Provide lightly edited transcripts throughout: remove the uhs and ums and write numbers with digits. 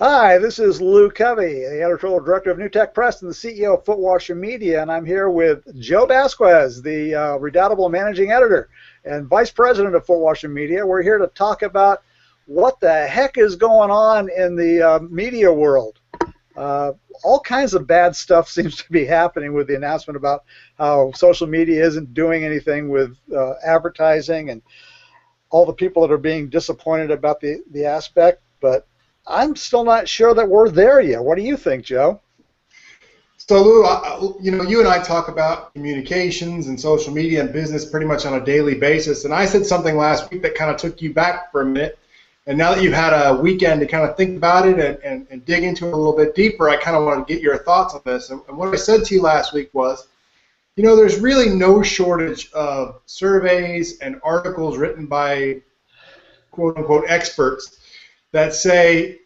Hi, this is Lou Covey, the editorial director of New Tech Press and the CEO of Footwasher Media, and I'm here with Joe Vasquez, the redoubtable managing editor and vice president of Footwasher Media. We're here to talk about what the heck is going on in the media world. All kinds of bad stuff seems to be happening with the announcement about how social media isn't doing anything with advertising and all the people that are being disappointed about the aspect, but I'm still not sure that we're there yet. What do you think, Joe? So, Lou, you and I talk about communications and social media and business pretty much on a daily basis. And I said something last week that kind of took you back for a minute. And now that you've had a weekend to kind of think about it and dig into it a little bit deeper, I kind of want to get your thoughts on this. And what I said to you last week was, there's really no shortage of surveys and articles written by quote-unquote experts that say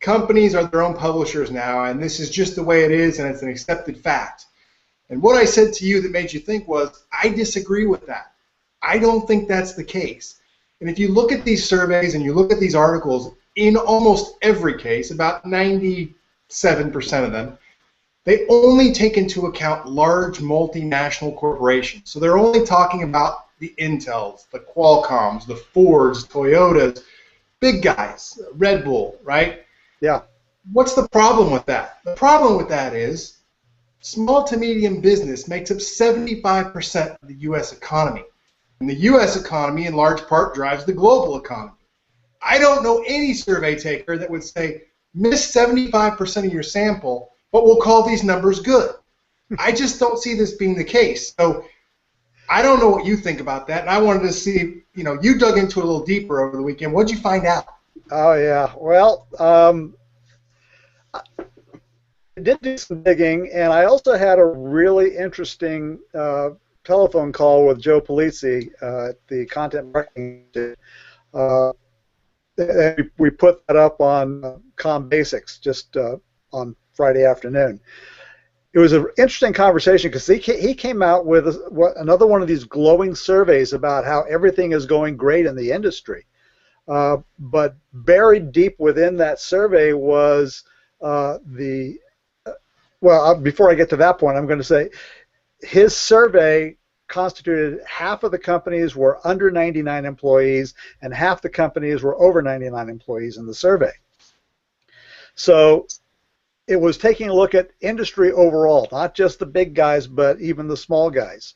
companies are their own publishers now, and this is just the way it is, and it's an accepted fact. And what I said to you that made you think was, I disagree with that. I don't think that's the case. And if you look at these surveys and you look at these articles, in almost every case, about 97% of them, they only take into account large multinational corporations. So they're only talking about the Intels, the Qualcomms, the Fords, Toyotas, big guys, Red Bull, right? Yeah. What's the problem with that? The problem with that is small to medium business makes up 75% of the U.S. economy. And the U.S. economy, in large part, drives the global economy. I don't know any survey taker that would say, miss 75% of your sample, but we'll call these numbers good. I just don't see this being the case. So I don't know what you think about that, and I wanted to see, you dug into it a little deeper over the weekend. What did you find out? Oh, yeah. Well, I did do some digging, and I also had a really interesting telephone call with Joe Polizzi at the Content Marketing Institute. We put that up on Com Basics just on Friday afternoon. It was an interesting conversation because he came out with another one of these glowing surveys about how everything is going great in the industry. But buried deep within that survey was well, before I get to that point, I'm going to say his survey constituted half of the companies were under 99 employees and half the companies were over 99 employees in the survey. So it was taking a look at industry overall, not just the big guys, but even the small guys.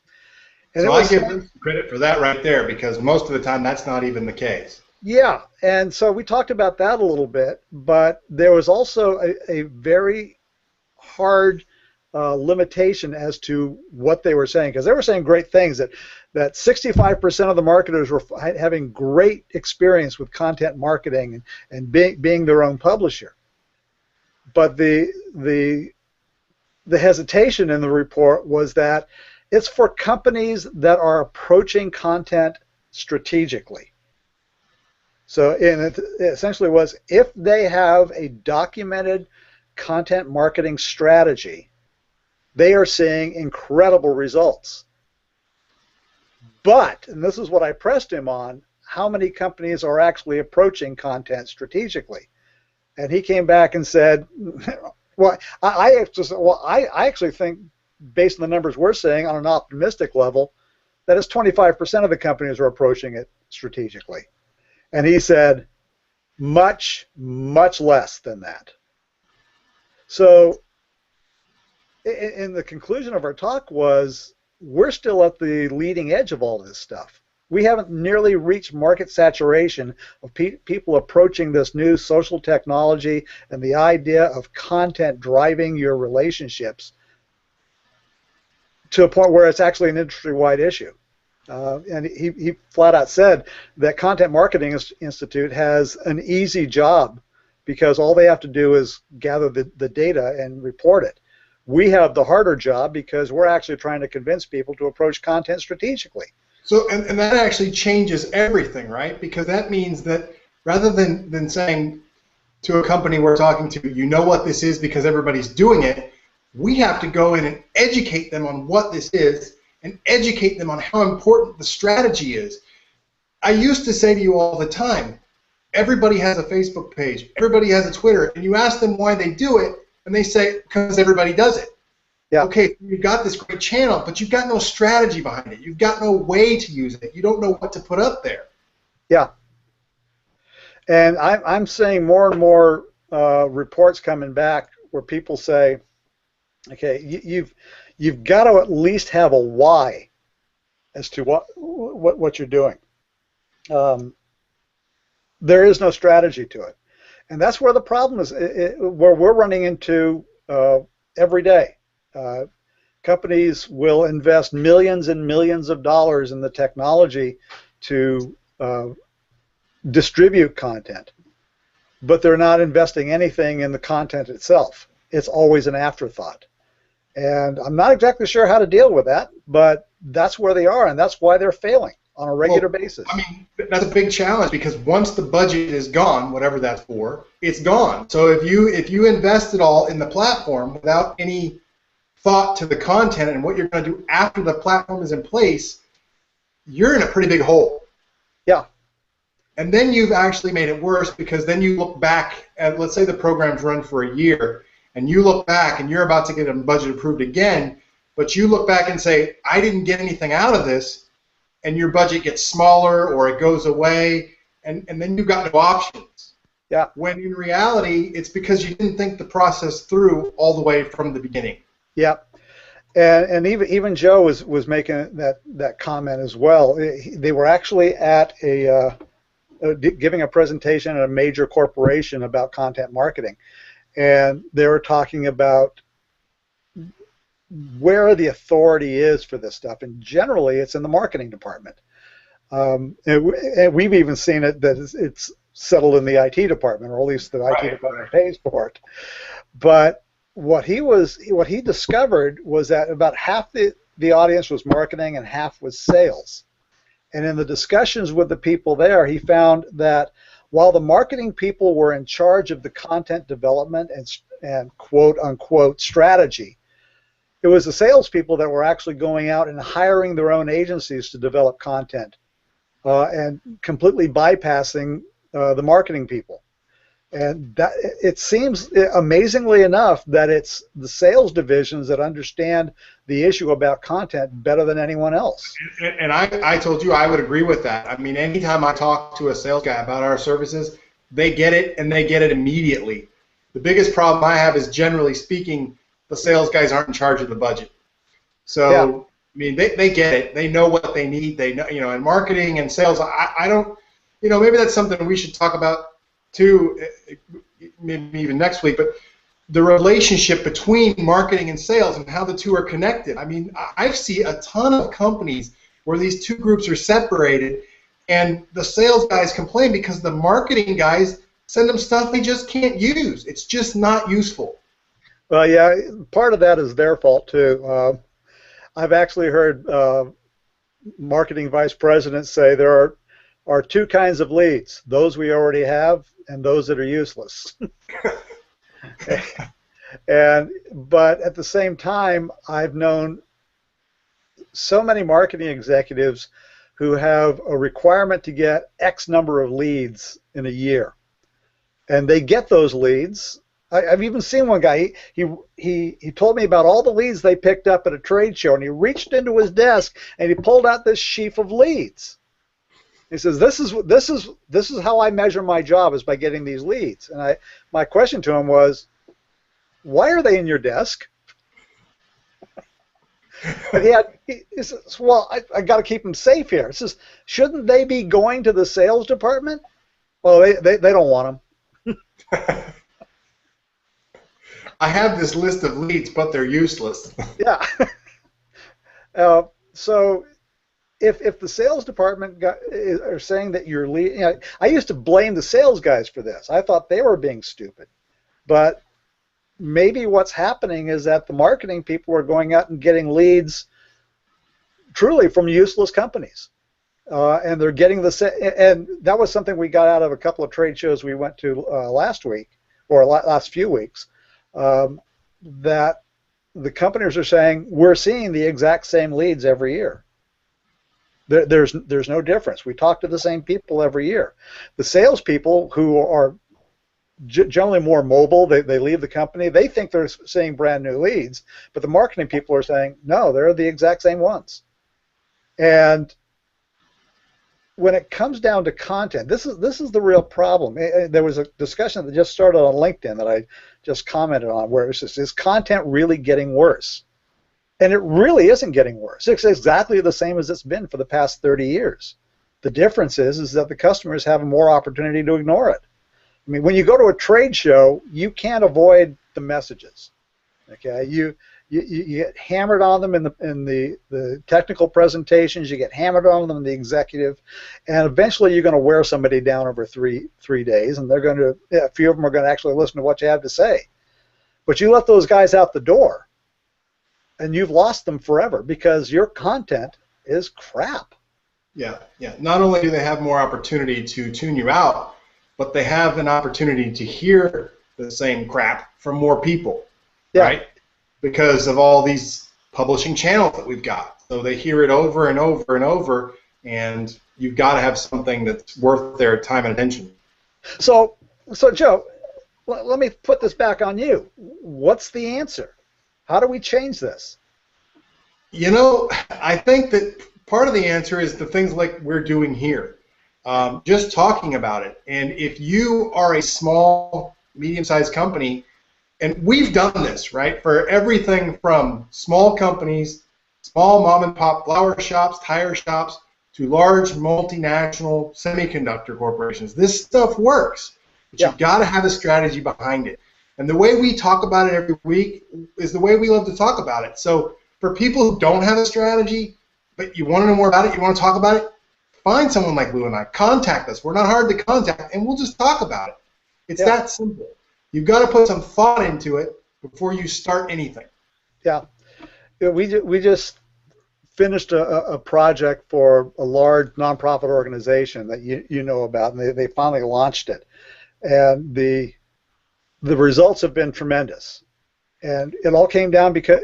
And so I give them credit for that right there, because most of the time that's not even the case. Yeah, and so we talked about that a little bit, but there was also a very hard limitation as to what they were saying, because they were saying great things, that 65% of the marketers were having great experience with content marketing and being their own publisher. But the hesitation in the report was that it's for companies that are approaching content strategically. So it essentially was, if they have a documented content marketing strategy, they are seeing incredible results. But, and this is what I pressed him on, how many companies are actually approaching content strategically? And he came back and said, well, I actually think, based on the numbers we're seeing on an optimistic level, that it's 25% of the companies are approaching it strategically. And he said, much, much less than that. So in the conclusion of our talk was, we're still at the leading edge of all this stuff. We haven't nearly reached market saturation of people approaching this new social technology and the idea of content driving your relationships to a point where it's actually an industry-wide issue. And he flat out said that Content Marketing Institute has an easy job because all they have to do is gather the data and report it. We have the harder job because we're actually trying to convince people to approach content strategically. So, and that actually changes everything, right? Because that means that rather than saying to a company we're talking to, you know what this is because everybody's doing it, we have to go in and educate them on what this is and educate them on how important the strategy is. I used to say to you all the time, everybody has a Facebook page, everybody has a Twitter, and you ask them why they do it, and they say, because everybody does it. Yeah. Okay, you've got this great channel, but you've got no strategy behind it. You've got no way to use it. You don't know what to put up there. Yeah. And I'm seeing more and more reports coming back where people say, okay, you've got to at least have a why as to what you're doing. There is no strategy to it, and that's where the problem is. Where we're running into every day. Companies will invest millions and millions of dollars in the technology to distribute content, but they're not investing anything in the content itself. It's always an afterthought. And I'm not exactly sure how to deal with that, but that's where they are, and that's why they're failing on a regular basis. I mean, that's a big challenge, because once the budget is gone, whatever that's for, it's gone. So if you invest it all in the platform without any thought to the content and what you're going to do after the platform is in place, you're in a pretty big hole. Yeah. And then you've actually made it worse, because then you look back at, let's say the program's run for a year, and you look back and you're about to get a budget approved again, but you look back and say, I didn't get anything out of this, and your budget gets smaller or it goes away, and then you've got no options. Yeah. When in reality, it's because you didn't think the process through all the way from the beginning. Yeah. And even Joe was making that comment as well. They were actually at giving a presentation at a major corporation about content marketing, and they were talking about where the authority is for this stuff, and generally it's in the marketing department. And we've even seen it that it's settled in the IT department, or at least the IT department pays for it. But what he discovered was that about half the audience was marketing and half was sales. And in the discussions with the people there, he found that while the marketing people were in charge of the content development and quote unquote strategy, it was the salespeople that were actually going out and hiring their own agencies to develop content and completely bypassing the marketing people. And that, it seems, amazingly enough, that it's the sales divisions that understand the issue about content better than anyone else. And I told you I would agree with that. I mean, anytime I talk to a sales guy about our services, they get it, and they get it immediately. The biggest problem I have is, generally speaking, the sales guys aren't in charge of the budget. So, yeah. I mean, they get it. They know what they need. They know, in marketing and sales, I don't, maybe that's something we should talk about too, maybe even next week, but the relationship between marketing and sales and how the two are connected. I mean, I see a ton of companies where these two groups are separated, and the sales guys complain because the marketing guys send them stuff they just can't use. It's just not useful. Well, yeah, part of that is their fault too. I've actually heard marketing vice presidents say there are two kinds of leads: those we already have and those that are useless. But at the same time, I've known so many marketing executives who have a requirement to get X number of leads in a year, and they get those leads. I've even seen one guy. He told me about all the leads they picked up at a trade show, and he reached into his desk and he pulled out this sheaf of leads. He says, "This is how I measure my job, is by getting these leads." And my question to him was, "Why are they in your desk?" But he says, "Well, I got to keep them safe here." He says, "Shouldn't they be going to the sales department?" Well, they don't want them. I have this list of leads, but they're useless. Yeah. So if the sales department are saying that you're lead, I used to blame the sales guys for this. I thought they were being stupid, but maybe what's happening is that the marketing people are going out and getting leads truly from useless companies, and they're getting and that was something we got out of a couple of trade shows we went to last week, or last few weeks, that the companies are saying we're seeing the exact same leads every year. There's no difference. We talk to the same people every year. The salespeople who are generally more mobile, they leave the company, they think they're seeing brand new leads, but the marketing people are saying, no, they're the exact same ones. And when it comes down to content, this is the real problem. There was a discussion that just started on LinkedIn that I just commented on, where it's just, is content really getting worse? And it really isn't getting worse. It's exactly the same as it's been for the past 30 years. The difference is that the customers have more opportunity to ignore it. I mean, when you go to a trade show, you can't avoid the messages. Okay, you get hammered on them in the technical presentations. You get hammered on them in the executive, and eventually you're going to wear somebody down over three days, and they're going to, a few of them are going to actually listen to what you have to say. But you let those guys out the door, and you've lost them forever because your content is crap. Yeah. Not only do they have more opportunity to tune you out, but they have an opportunity to hear the same crap from more people, right? Because of all these publishing channels that we've got. So they hear it over and over and over, and you've got to have something that's worth their time and attention. So Joe, let me put this back on you. What's the answer? How do we change this? You know, I think that part of the answer is the things like we're doing here. Just talking about it. And if you are a small, medium-sized company, and we've done this, right, for everything from small companies, small mom-and-pop flower shops, tire shops, to large multinational semiconductor corporations. This stuff works, but you've got to have a strategy behind it. And the way we talk about it every week is the way we love to talk about it. So for people who don't have a strategy, but you want to know more about it, you want to talk about it, find someone like Lou and I. Contact us. We're not hard to contact, and we'll just talk about it. It's that simple. You've got to put some thought into it before you start anything. Yeah. We just finished a project for a large nonprofit organization that you know about, and they finally launched it. And the results have been tremendous. And it all came down because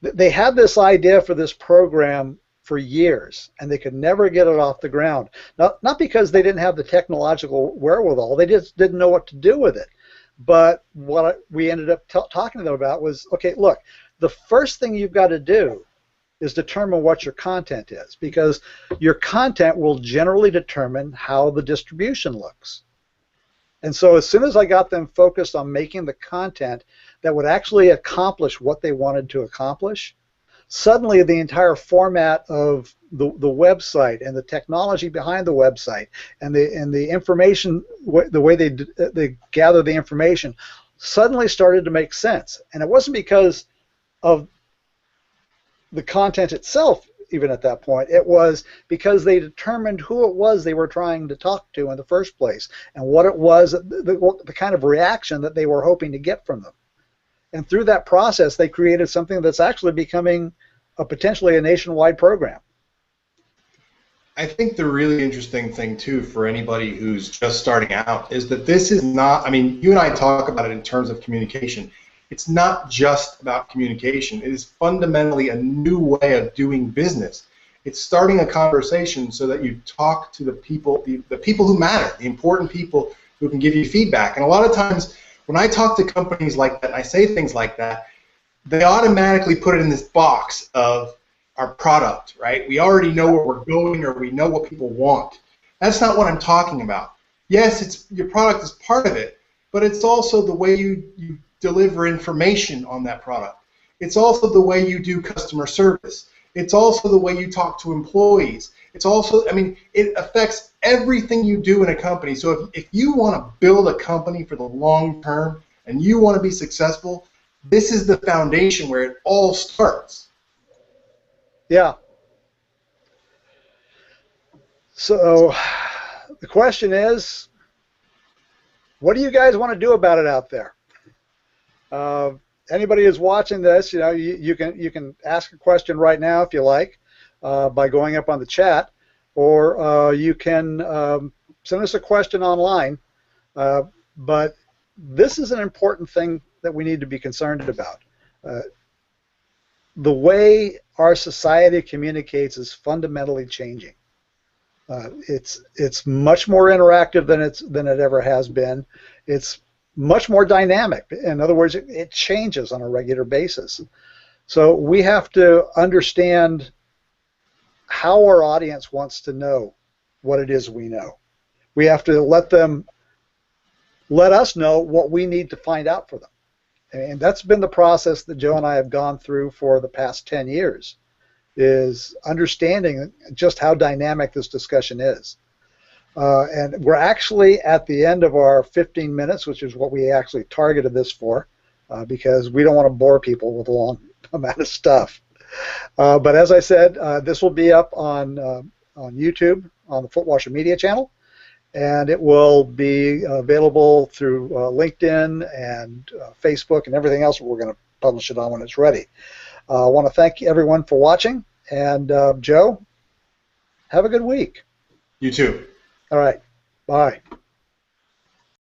they had this idea for this program for years, and they could never get it off the ground. Not because they didn't have the technological wherewithal, they just didn't know what to do with it. But what we ended up talking to them about was, okay, look, the first thing you've got to do is determine what your content is, because your content will generally determine how the distribution looks. And so as soon as I got them focused on making the content that would actually accomplish what they wanted to accomplish, suddenly the entire format of the website and the technology behind the website and the information, the way they gather the information, suddenly started to make sense. And it wasn't because of the content itself, even at that point. It was because they determined who it was they were trying to talk to in the first place and what it was, the kind of reaction that they were hoping to get from them. And through that process, they created something that's actually becoming potentially a nationwide program. I think the really interesting thing, too, for anybody who's just starting out is that this is not, I mean, you and I talk about it in terms of communication. It's not just about communication. It is fundamentally a new way of doing business. It's starting a conversation so that you talk to the people who matter, the important people who can give you feedback. And a lot of times when I talk to companies like that and I say things like that, they automatically put it in this box of our product, right? We already know where we're going, or we know what people want. That's not what I'm talking about. Yes, your product is part of it, but it's also the way you deliver information on that product. It's also the way you do customer service. It's also the way you talk to employees. It's also, I mean, it affects everything you do in a company. So if you want to build a company for the long term and you want to be successful, this is the foundation where it all starts. Yeah. So the question is, what do you guys want to do about it out there? Anybody who's watching this, you can ask a question right now if you like by going up on the chat, or you can send us a question online. But this is an important thing that we need to be concerned about. the way our society communicates is fundamentally changing. It's much more interactive than it ever has been. It's much more dynamic. In other words, it changes on a regular basis. So we have to understand how our audience wants to know what it is we know. We have to let us know what we need to find out for them. And that's been the process that Joe and I have gone through for the past 10 years, is understanding just how dynamic this discussion is. And we're actually at the end of our 15 minutes, which is what we actually targeted this for, because we don't want to bore people with a long amount of stuff. But as I said, this will be up on YouTube, on the Footwasher Media channel, and it will be available through LinkedIn and Facebook and everything else. We're going to publish it on when it's ready. I want to thank everyone for watching, and Joe, have a good week. You too. All right. Bye.